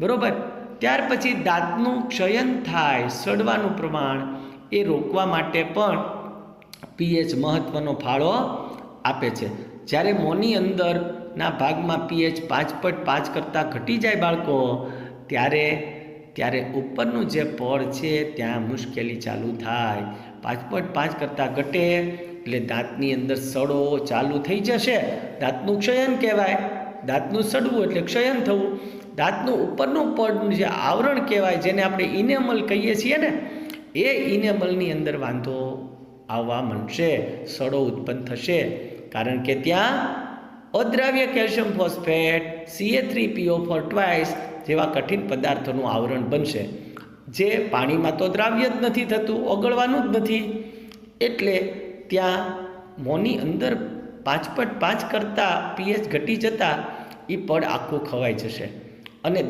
બરાબર. ત્યાર પછી દાંતનું ક્ષયન થાય, સડવાનું પ્રમાણ એ રોકવા માટે પણ પીએચ મહત્ત્વનો ફાળો આપે છે. જ્યારે મોંની અંદરના ભાગમાં પીએચ 5.5 કરતાં ઘટી જાય બાળકો, ત્યારે ઉપરનું જે પડ છે ત્યાં મુશ્કેલી ચાલુ થાય. 5.5 કરતાં ઘટે એટલે દાંતની અંદર સડો ચાલુ થઈ જશે. દાંતનું ક્ષયન કહેવાય. દાંતનું સડવું એટલે ક્ષયન થવું. દાંતનું ઉપરનું પડનું જે આવરણ કહેવાય, જેને આપણે ઇનેમલ કહીએ છીએ ને, એ ઇનેમલની અંદર વાંધો આવવા માંડશે, સડો ઉત્પન્ન થશે. કારણ કે ત્યાં અદ્રાવ્ય કેલ્શિયમ ફોસ્ફેટ CA3PO4 ટ્વાઇસ જેવા કઠિન પદાર્થોનું આવરણ બનશે, જે પાણીમાં તો દ્રાવ્ય જ નથી થતું, ઓગળવાનું જ નથી. એટલે ત્યાં મોંની અંદર 5.5 કરતાં પીએચ ઘટી જતાં એ પડ આખું ખવાઈ જશે અને